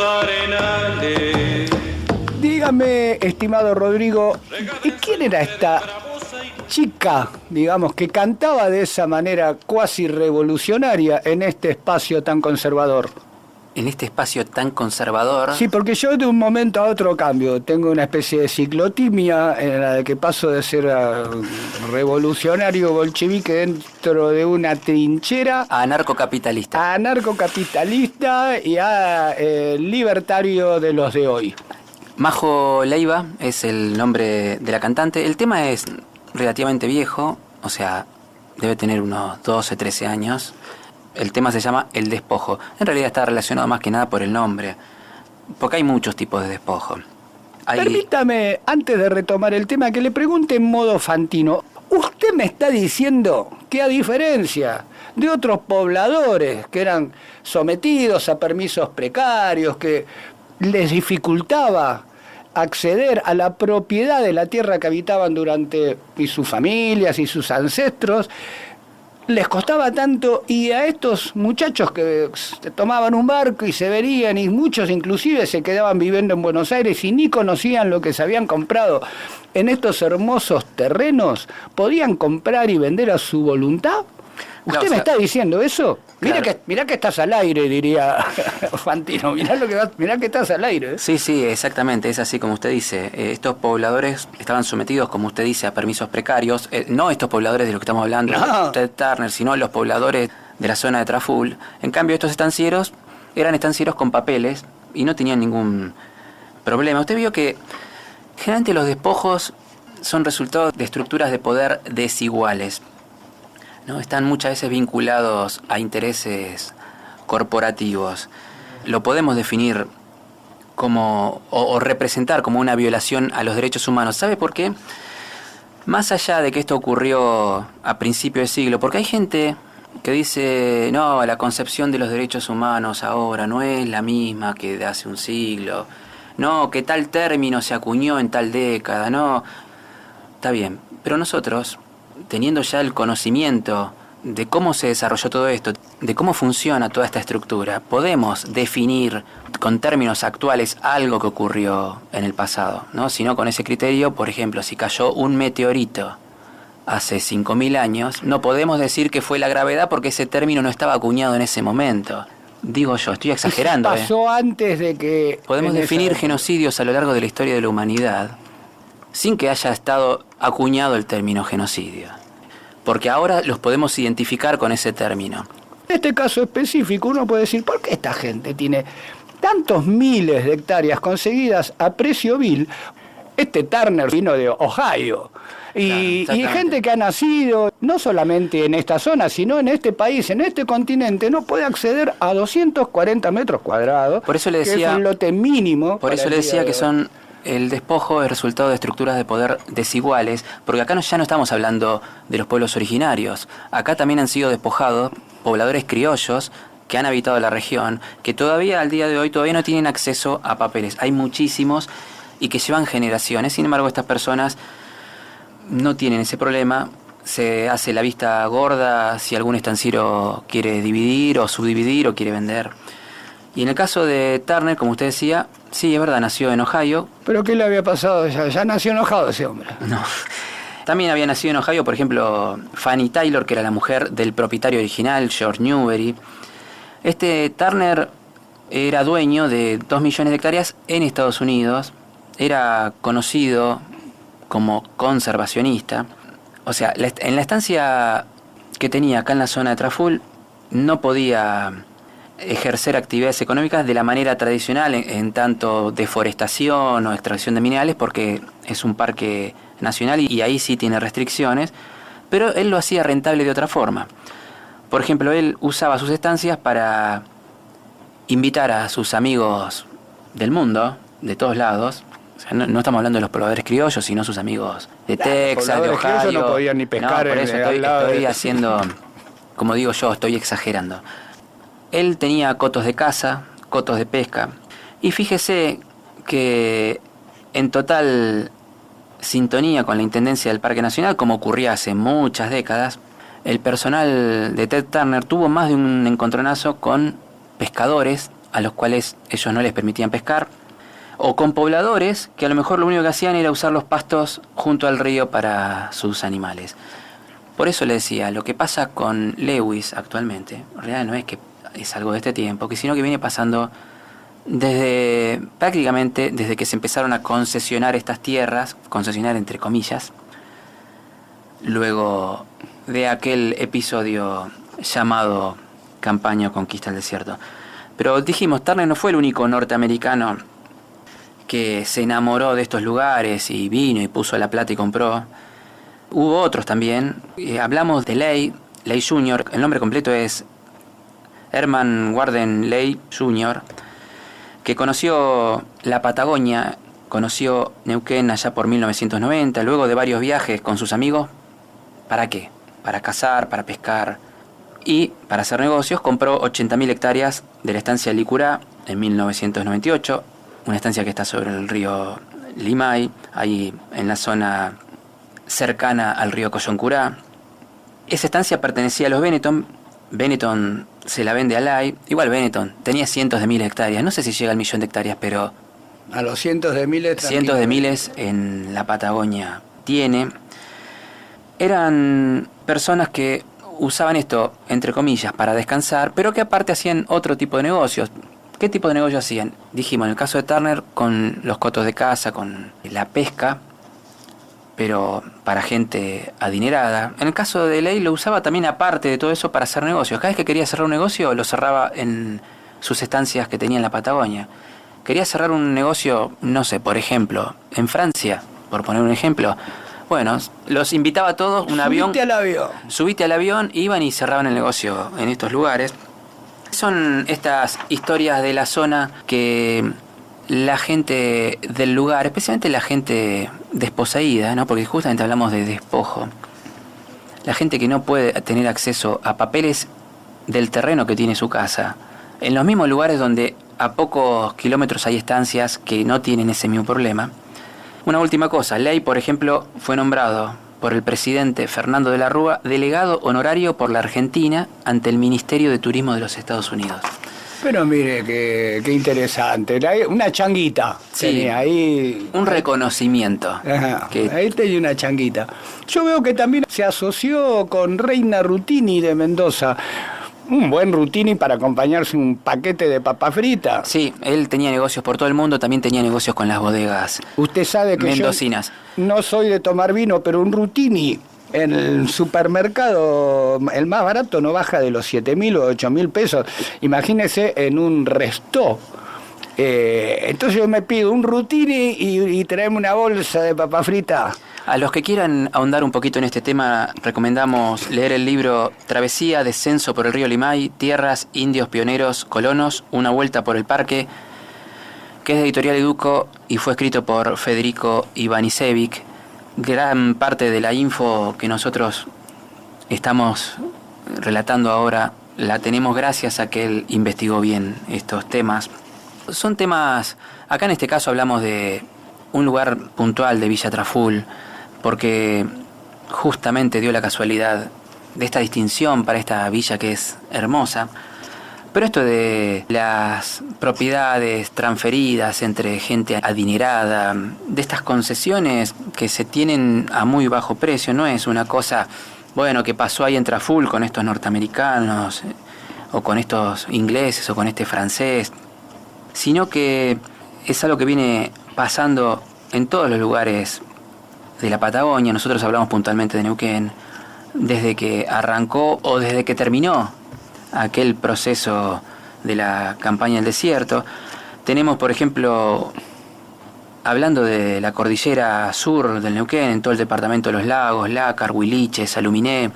arenales. Dígame, estimado Rodrigo, ¿y quién era esta chica, digamos, que cantaba de esa manera cuasi revolucionaria en este espacio tan conservador? En este espacio tan conservador... Sí, porque yo de un momento a otro cambio. Tengo una especie de ciclotimia en la de que paso de ser revolucionario bolchevique dentro de una trinchera a anarcocapitalista. A anarcocapitalista y a libertario de los de hoy. Majo Leiva es el nombre de la cantante. El tema es relativamente viejo, o sea, debe tener unos 12, 13 años. El tema se llama El Despojo. En realidad está relacionado más que nada por el nombre, porque hay muchos tipos de despojo. Permítame, antes de retomar el tema, que le pregunte en modo fantino. Usted me está diciendo que a diferencia de otros pobladores que eran sometidos a permisos precarios, que les dificultaba acceder a la propiedad de la tierra que habitaban y sus familias y sus ancestros, les costaba tanto, y a estos muchachos que tomaban un barco y se venían, y muchos inclusive se quedaban viviendo en Buenos Aires y ni conocían lo que se habían comprado en estos hermosos terrenos, podían comprar y vender a su voluntad? ¿Usted me está diciendo eso? Claro. Mirá que estás al aire, diría Fantino. Mirá que estás al aire. Sí, exactamente. Es así como usted dice. Estos pobladores estaban sometidos, como usted dice, a permisos precarios. No estos pobladores de los que estamos hablando, no. Ted Turner, sino los pobladores de la zona de Traful. En cambio, estos estancieros eran estancieros con papeles y no tenían ningún problema. Usted vio que generalmente los despojos son resultado de estructuras de poder desiguales, ¿no? Están muchas veces vinculados a intereses corporativos. Lo podemos definir como o representar como una violación a los derechos humanos. ¿Sabe por qué? Más allá de que esto ocurrió a principios de siglo, porque hay gente que dice, no, la concepción de los derechos humanos ahora no es la misma que de hace un siglo, no, que tal término se acuñó en tal década, no, está bien, pero nosotros, teniendo ya el conocimiento de cómo se desarrolló todo esto, de cómo funciona toda esta estructura, podemos definir con términos actuales algo que ocurrió en el pasado, ¿no? Si no, con ese criterio, por ejemplo, si cayó un meteorito hace 5.000 años, no podemos decir que fue la gravedad porque ese término no estaba acuñado en ese momento. Digo yo, estoy exagerando. Pasó antes de que... Podemos definir genocidios a lo largo de la historia de la humanidad sin que haya estado acuñado el término genocidio, porque ahora los podemos identificar con ese término. En este caso específico uno puede decir, ¿por qué esta gente tiene tantos miles de hectáreas conseguidas a precio vil? Este Turner vino de Ohio. Y gente que ha nacido no solamente en esta zona, sino en este país, en este continente, no puede acceder a 240 metros cuadrados, por eso le decía, que es un lote mínimo. Por eso le decía que son... El despojo es resultado de estructuras de poder desiguales, porque acá ya no estamos hablando de los pueblos originarios. Acá también han sido despojados pobladores criollos que han habitado la región, que todavía al día de hoy todavía no tienen acceso a papeles. Hay muchísimos y que llevan generaciones. Sin embargo, estas personas no tienen ese problema. Se hace la vista gorda si algún estanciero quiere dividir o subdividir o quiere vender. Y en el caso de Turner, como usted decía, sí, es verdad, nació en Ohio. ¿Pero qué le había pasado? Ya nació enojado ese hombre. No. También había nacido en Ohio, por ejemplo, Fanny Taylor, que era la mujer del propietario original, George Newbery. Este Turner era dueño de 2 millones de hectáreas en Estados Unidos. Era conocido como conservacionista. O sea, en la estancia que tenía acá en la zona de Traful, no podía ejercer actividades económicas de la manera tradicional, en tanto deforestación o extracción de minerales, porque es un parque nacional y ahí sí tiene restricciones, pero él lo hacía rentable de otra forma. Por ejemplo, él usaba sus estancias para invitar a sus amigos del mundo, de todos lados. O sea, no estamos hablando de los pobladores criollos, sino sus amigos de Texas, de Ohio. No podían ni pescar. No, por eso estoy haciendo, como digo yo, estoy exagerando. Él tenía cotos de caza, cotos de pesca, y fíjese que en total sintonía con la intendencia del Parque Nacional, como ocurría hace muchas décadas, el personal de Ted Turner tuvo más de un encontronazo con pescadores a los cuales ellos no les permitían pescar, o con pobladores que a lo mejor lo único que hacían era usar los pastos junto al río para sus animales. Por eso le decía, lo que pasa con Lewis actualmente, en realidad no es que es algo de este tiempo, sino que viene pasando prácticamente desde que se empezaron a concesionar estas tierras, concesionar entre comillas, luego de aquel episodio llamado Campaña o Conquista del Desierto. Pero dijimos, Turner no fue el único norteamericano que se enamoró de estos lugares y vino y puso la plata y compró. Hubo otros también. Hablamos de Leigh Jr., el nombre completo es Herman Warden Leigh Jr., que conoció la Patagonia, conoció Neuquén allá por 1990, luego de varios viajes con sus amigos. ¿Para qué? Para cazar, para pescar y para hacer negocios. Compró 80.000 hectáreas de la estancia Licurá en 1998, una estancia que está sobre el río Limay, ahí en la zona cercana al río Coyoncurá. Esa estancia pertenecía a los Benetton. Benetton se la vende a Leigh. Igual Benetton tenía cientos de miles de hectáreas. No sé si llega al millón de hectáreas, pero a los cientos de miles. Cientos de miles en la Patagonia tiene. Eran personas que usaban esto, entre comillas, para descansar, pero que aparte hacían otro tipo de negocios. ¿Qué tipo de negocios hacían? Dijimos, en el caso de Turner, con los cotos de caza, con la pesca, pero para gente adinerada. En el caso de Leigh lo usaba también aparte de todo eso para hacer negocios. Cada vez que quería cerrar un negocio lo cerraba en sus estancias que tenía en la Patagonia. Quería cerrar un negocio, no sé, por ejemplo, en Francia, por poner un ejemplo. Bueno, los invitaba a todos, subite al avión, iban y cerraban el negocio en estos lugares. Son estas historias de la zona que la gente del lugar, especialmente la gente desposeída, ¿no? Porque justamente hablamos de despojo, la gente que no puede tener acceso a papeles del terreno que tiene su casa, en los mismos lugares donde a pocos kilómetros hay estancias que no tienen ese mismo problema. Una última cosa, Leigh, por ejemplo, fue nombrado por el presidente Fernando de la Rúa delegado honorario por la Argentina ante el Ministerio de Turismo de los Estados Unidos. Pero mire, qué interesante. Una changuita. Sí, tenía ahí. Un reconocimiento. Ajá, ahí tenía una changuita. Yo veo que también se asoció con Reina Rutini de Mendoza. Un buen Rutini para acompañarse un paquete de papa frita. Sí, él tenía negocios por todo el mundo, también tenía negocios con las bodegas Usted sabe que mendocinas. Yo no soy de tomar vino, pero un Rutini en el supermercado, el más barato, no baja de los 7.000 o 8.000 pesos. Imagínese en un resto. Entonces yo me pido un Rutini y traeme una bolsa de papa frita. A los que quieran ahondar un poquito en este tema, recomendamos leer el libro Travesía, Descenso por el río Limay, Tierras, Indios, Pioneros, Colonos, Una vuelta por el parque, que es de Editorial Educo y fue escrito por Federico Ivanisevic. Gran parte de la info que nosotros estamos relatando ahora la tenemos gracias a que él investigó bien estos temas. Son temas, acá en este caso hablamos de un lugar puntual de Villa Traful, porque justamente dio la casualidad de esta distinción para esta villa que es hermosa. Pero esto de las propiedades transferidas entre gente adinerada, de estas concesiones que se tienen a muy bajo precio, no es una cosa, bueno, que pasó ahí en Traful con estos norteamericanos, o con estos ingleses, o con este francés, sino que es algo que viene pasando en todos los lugares de la Patagonia. Nosotros hablamos puntualmente de Neuquén, desde que arrancó o desde que terminó aquel proceso de la campaña del desierto. Tenemos, por ejemplo, hablando de la cordillera sur del Neuquén, en todo el departamento de los lagos, Lácar, Huiliches, Aluminé,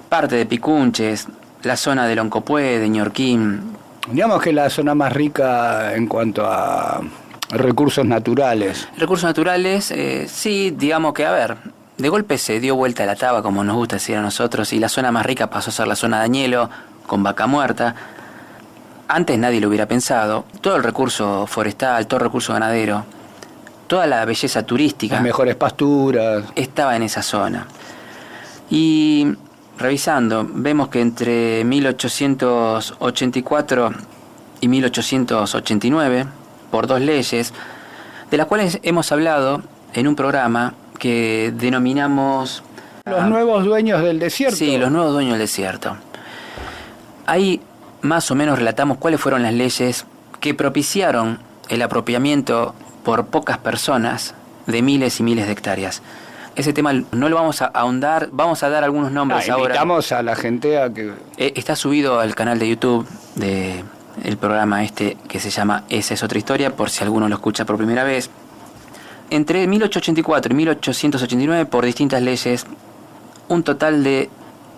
parte de Picunches, la zona de Loncopué, de Ñorquín. Digamos que la zona más rica en cuanto a recursos naturales. Recursos naturales, sí, digamos que, a ver, de golpe se dio vuelta la taba, como nos gusta decir a nosotros, y la zona más rica pasó a ser la zona de Añelo, con Vaca Muerta. Antes nadie lo hubiera pensado. Todo el recurso forestal, todo el recurso ganadero, toda la belleza turística, las mejores pasturas, estaba en esa zona. Y revisando, vemos que entre 1884 y 1889 por dos leyes, de las cuales hemos hablado en un programa que denominamos... Los nuevos dueños del desierto. Sí, los nuevos dueños del desierto. Ahí más o menos relatamos cuáles fueron las leyes que propiciaron el apropiamiento por pocas personas de miles y miles de hectáreas. Ese tema no lo vamos a ahondar, vamos a dar algunos nombres ahora. Invitamos a la gente a que... Está subido al canal de YouTube del programa que se llama Esa es otra historia, por si alguno lo escucha por primera vez. Entre 1884 y 1889, por distintas leyes, un total de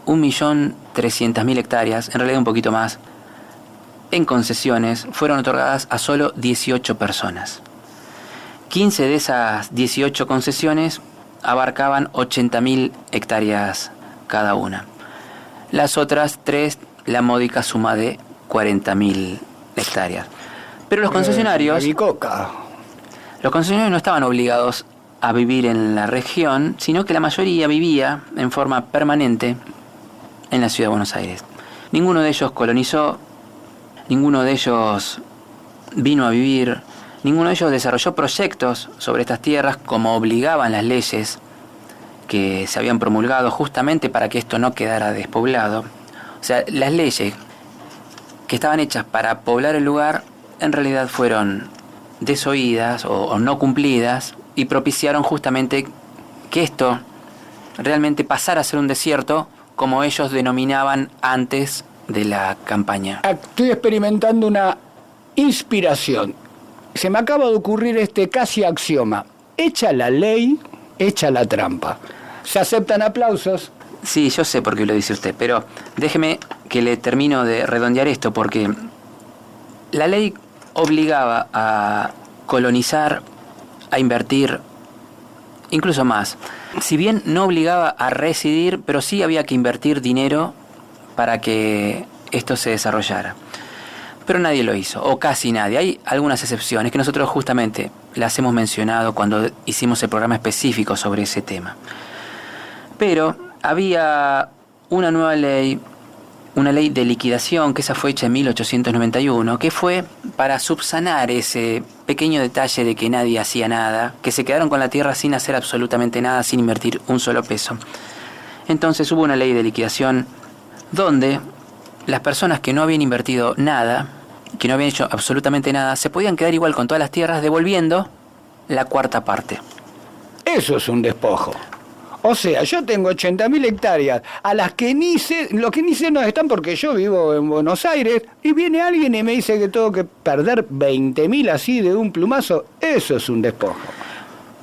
1.300.000 hectáreas, en realidad un poquito más, en concesiones, fueron otorgadas a solo 18 personas. 15 de esas 18 concesiones abarcaban 80.000 hectáreas cada una. Las otras 3, la módica suma de 40.000 hectáreas. Pero los concesionarios no estaban obligados a vivir en la región, sino que la mayoría vivía en forma permanente en la ciudad de Buenos Aires. Ninguno de ellos colonizó, ninguno de ellos vino a vivir, ninguno de ellos desarrolló proyectos sobre estas tierras como obligaban las leyes que se habían promulgado justamente para que esto no quedara despoblado. O sea, las leyes que estaban hechas para poblar el lugar en realidad fueron desoídas o no cumplidas y propiciaron justamente que esto realmente pasara a ser un desierto como ellos denominaban antes de la campaña. Estoy experimentando una inspiración. Se me acaba de ocurrir este casi axioma. Hecha la ley, hecha la trampa. ¿Se aceptan aplausos? Sí, yo sé por qué lo dice usted, pero déjeme que le termino de redondear esto, porque la ley obligaba a colonizar, a invertir, incluso más. Si bien no obligaba a residir, pero sí había que invertir dinero para que esto se desarrollara. Pero nadie lo hizo, o casi nadie. Hay algunas excepciones que nosotros justamente las hemos mencionado cuando hicimos el programa específico sobre ese tema. Pero había una nueva ley, una ley de liquidación, que esa fue hecha en 1891, que fue para subsanar ese pequeño detalle de que nadie hacía nada, que se quedaron con la tierra sin hacer absolutamente nada, sin invertir un solo peso. Entonces hubo una ley de liquidación donde las personas que no habían invertido nada, que no habían hecho absolutamente nada, se podían quedar igual con todas las tierras devolviendo la cuarta parte. Eso es un despojo. O sea, yo tengo 80.000 hectáreas a las que ni sé, los que ni sé no están porque yo vivo en Buenos Aires y viene alguien y me dice que tengo que perder 20.000 así de un plumazo. Eso es un despojo.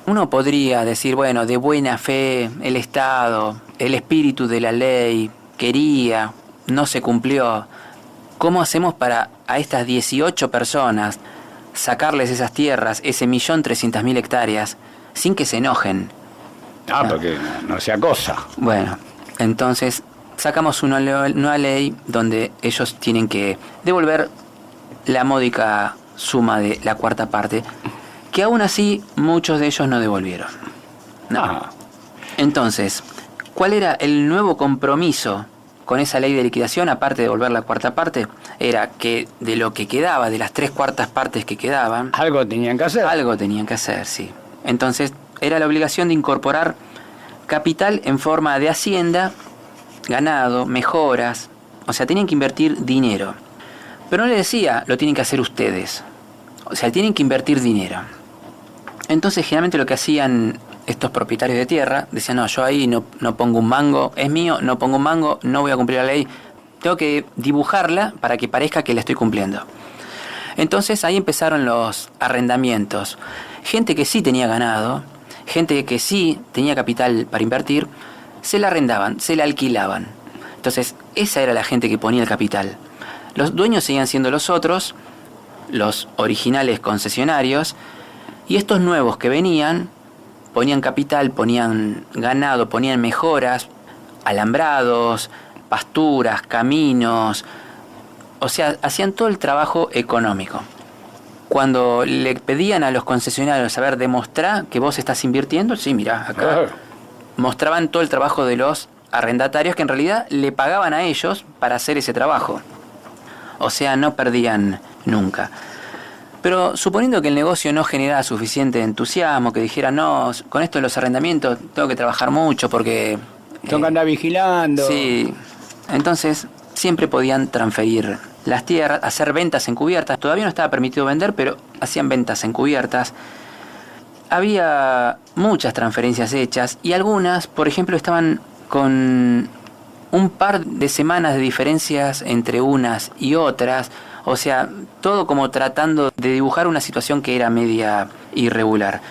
Uno podría decir, bueno, de buena fe, el Estado, el espíritu de la ley, quería, no se cumplió. ¿Cómo hacemos para a estas 18 personas sacarles esas tierras, ese 1.300.000 hectáreas, sin que se enojen? Porque no sea cosa. Bueno, entonces sacamos una nueva ley donde ellos tienen que devolver la módica suma de la cuarta parte, que aún así muchos de ellos no devolvieron. No. Entonces, ¿cuál era el nuevo compromiso con esa ley de liquidación, aparte de devolver la cuarta parte? Era que de lo que quedaba, de las 3/4 partes que quedaban... Algo tenían que hacer. Algo tenían que hacer, sí. Entonces, era la obligación de incorporar capital en forma de hacienda, ganado, mejoras. O sea, tenían que invertir dinero. Pero no le decía, lo tienen que hacer ustedes. O sea, tienen que invertir dinero. Entonces, generalmente lo que hacían estos propietarios de tierra, decían, no, yo ahí no pongo un mango, es mío, no pongo un mango, no voy a cumplir la ley. Tengo que dibujarla para que parezca que la estoy cumpliendo. Entonces, ahí empezaron los arrendamientos. Gente que sí tenía ganado, gente que sí tenía capital para invertir, se la arrendaban, se la alquilaban. Entonces, esa era la gente que ponía el capital. Los dueños seguían siendo los otros, los originales concesionarios, y estos nuevos que venían, ponían capital, ponían ganado, ponían mejoras, alambrados, pasturas, caminos, o sea, hacían todo el trabajo económico. Cuando le pedían a los concesionarios, a ver, demostrar que vos estás invirtiendo, sí, mirá, acá mostraban todo el trabajo de los arrendatarios que en realidad le pagaban a ellos para hacer ese trabajo. O sea, no perdían nunca. Pero suponiendo que el negocio no generara suficiente entusiasmo, que dijera, no, con esto de los arrendamientos tengo que trabajar mucho porque... Tengo que andar vigilando. Sí, entonces siempre podían transferir las tierras, hacer ventas encubiertas. Todavía no estaba permitido vender, pero hacían ventas encubiertas. Había muchas transferencias hechas y algunas, por ejemplo, estaban con un par de semanas de diferencias entre unas y otras. O sea, todo como tratando de dibujar una situación que era media irregular.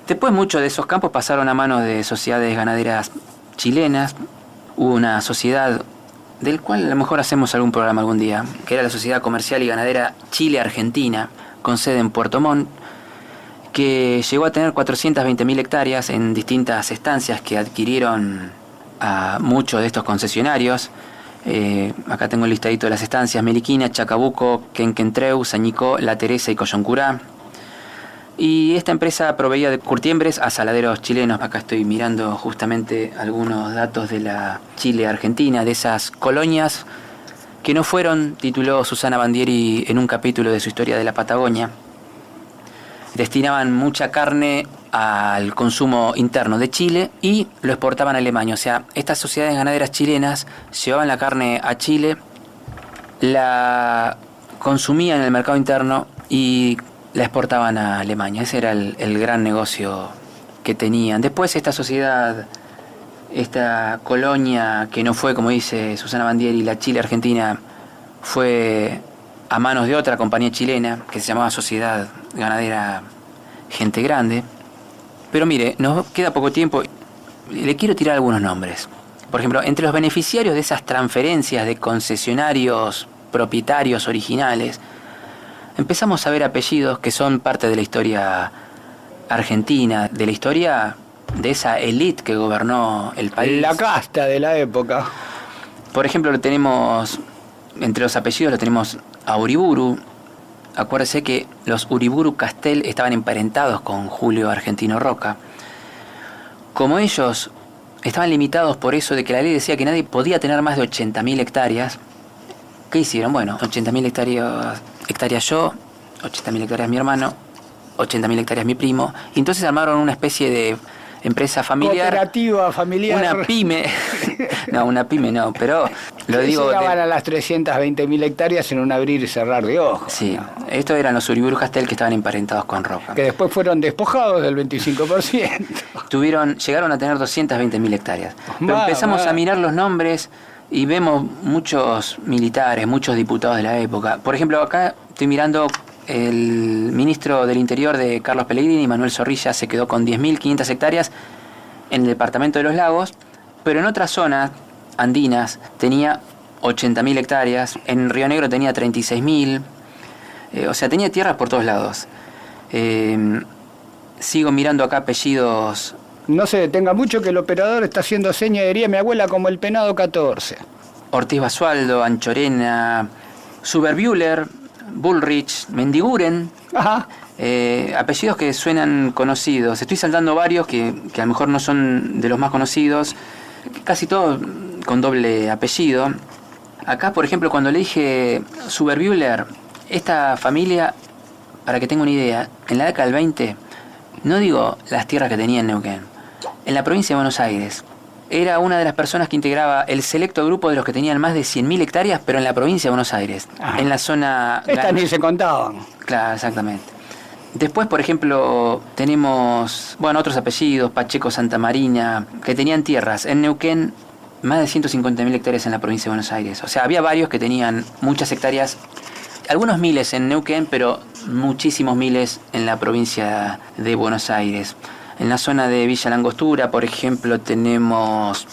Después muchos de esos campos pasaron a manos de sociedades ganaderas chilenas. Hubo una sociedad del cual a lo mejor hacemos algún programa algún día, que era la Sociedad Comercial y Ganadera Chile-Argentina, con sede en Puerto Montt, que llegó a tener 420.000 hectáreas en distintas estancias que adquirieron a muchos de estos concesionarios. Acá tengo el listadito de las estancias: Meliquina, Chacabuco, Quenquentreu, Sañicó, La Teresa y Coyoncurá. Y esta empresa proveía de curtiembres a saladeros chilenos. Acá estoy mirando justamente algunos datos de la Chile-Argentina, de esas colonias que no fueron, tituló Susana Bandieri en un capítulo de su historia de la Patagonia. Destinaban mucha carne al consumo interno de Chile y lo exportaban a Alemania. O sea, estas sociedades ganaderas chilenas llevaban la carne a Chile, la consumían en el mercado interno y la exportaban a Alemania. Ese era el gran negocio que tenían. Después esta sociedad, esta colonia que no fue, como dice Susana Bandieri, la Chile-Argentina, fue a manos de otra compañía chilena que se llamaba Sociedad Ganadera Gente Grande. Pero mire, nos queda poco tiempo. Le quiero tirar algunos nombres. Por ejemplo, entre los beneficiarios de esas transferencias de concesionarios propietarios originales, empezamos a ver apellidos que son parte de la historia argentina, de la historia de esa élite que gobernó el país. La casta de la época. Por ejemplo, entre los apellidos lo tenemos a Uriburu. Acuérdese que los Uriburu Castel estaban emparentados con Julio Argentino Roca. Como ellos estaban limitados por eso de que la ley decía que nadie podía tener más de 80.000 hectáreas, ¿qué hicieron? Bueno, 80.000 hectáreas yo, 80.000 hectáreas mi hermano, 80.000 hectáreas mi primo. Y entonces armaron una especie de empresa familiar. Cooperativa, familiar. Una pyme. No, una pyme no, pero lo digo... Llegaban a las 320.000 hectáreas en un abrir y cerrar de ojos. Sí, ¿no? estos eran los Uriburu Castel que estaban emparentados con Roca. Que después fueron despojados del 25%. Llegaron a tener 220.000 hectáreas. Pero empezamos a mirar los nombres y vemos muchos militares, muchos diputados de la época. Por ejemplo, acá estoy mirando el ministro del Interior de Carlos Pellegrini, Manuel Zorrilla, se quedó con 10.500 hectáreas en el departamento de Los Lagos, pero en otras zonas andinas tenía 80.000 hectáreas, en Río Negro tenía 36.000, o sea, tenía tierras por todos lados. Sigo mirando acá apellidos. No se detenga mucho que el operador está haciendo seña, diría mi abuela, como el penado 14. Ortiz Basualdo, Anchorena, Suberbühler, Bullrich, Mendiguren. Ajá. Apellidos que suenan conocidos. Estoy saltando varios que a lo mejor no son de los más conocidos, casi todos con doble apellido. Acá, por ejemplo, cuando le dije Suberbühler, esta familia, para que tenga una idea, en la década del 20, no digo las tierras que tenía en Neuquén, en la provincia de Buenos Aires, era una de las personas que integraba el selecto grupo de los que tenían más de 100.000 hectáreas, pero en la provincia de Buenos Aires, en la zona... Estas ni se contaban. Claro, exactamente. Después, por ejemplo, tenemos, otros apellidos, Pacheco Santamarina, que tenían tierras en Neuquén, más de 150.000 hectáreas en la provincia de Buenos Aires. O sea, había varios que tenían muchas hectáreas, algunos miles en Neuquén, pero muchísimos miles en la provincia de Buenos Aires. En la zona de Villa Langostura, por ejemplo, tenemos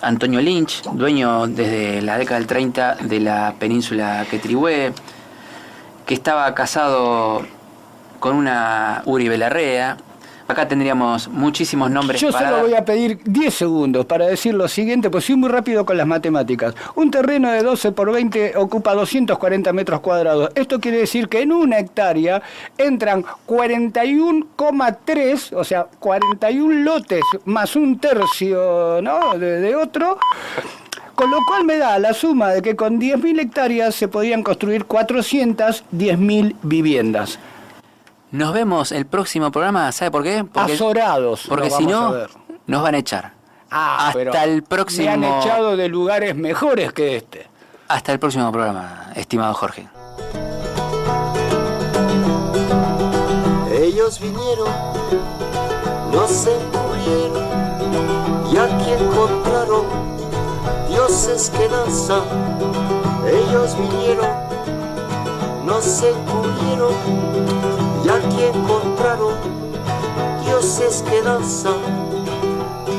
Antonio Lynch, dueño desde la década del 30 de la península Quetrihué, que estaba casado con una Uri Larrea. Acá tendríamos muchísimos nombres. Yo solo voy a pedir 10 segundos para decir lo siguiente, pues soy muy rápido con las matemáticas. Un terreno de 12 por 20 ocupa 240 metros cuadrados. Esto quiere decir que en una hectárea entran 41,3, o sea, 41 lotes más un tercio, ¿no?, de otro. Con lo cual me da la suma de que con 10.000 hectáreas se podrían construir 410.000 viviendas. Nos vemos el próximo programa, ¿sabe por qué? Azorados. Porque si no, nos van a echar. Hasta el próximo... Me han echado de lugares mejores que este. Hasta el próximo programa, estimado Jorge. Ellos vinieron, nos encubrieron, y aquí encontraron dioses que danzan. Ellos vinieron, nos encubrieron, y aquí encontraron dioses que danzan.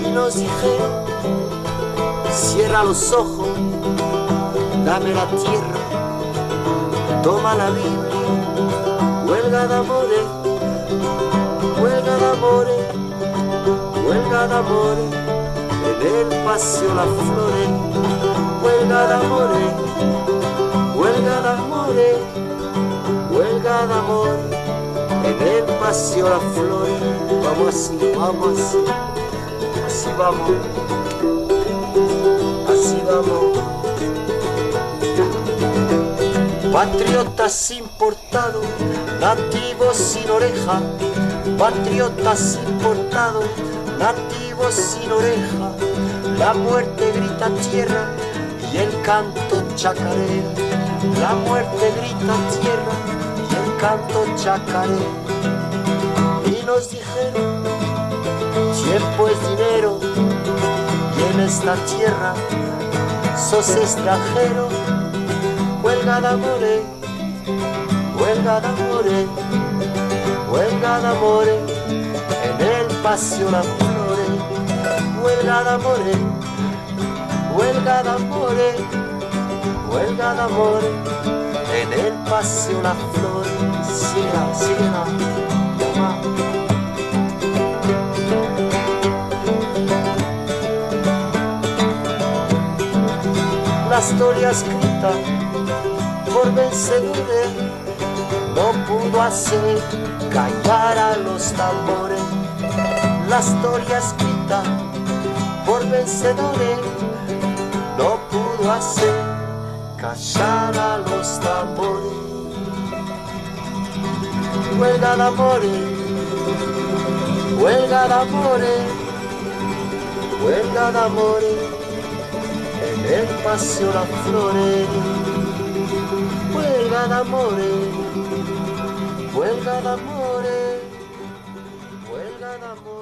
Y nos dijeron, cierra los ojos, dame la tierra, toma la Biblia, huelga de amores, huelga de amores, huelga de amores, en el paseo las flores, huelga de amores, huelga de amores, huelga de amores, en el paseo las flores. Vamos así, así vamos, así vamos. Patriotas importados, nativos sin oreja, patriotas importados, nativos sin oreja. La muerte grita tierra y el canto chacarera. La muerte grita tierra y el canto chacarera. Y nos dijeron, tiempo es dinero y en esta tierra sos extranjero. Huelga de amores, huelga de amores, huelga de amores, en el paseo las flores. Huelga de amores, huelga de amores, huelga de amores, en el paseo las flores. Siga, siga, toma. La historia escrita por vencedores no pudo hacer callar a los tambores. La historia escrita por vencedores no pudo hacer callar a los tambores. Huelga de amores, huelga de amores, huelga de amores, en el paseo las flores. Huelga de amores, huelga de amores, huelga de amores.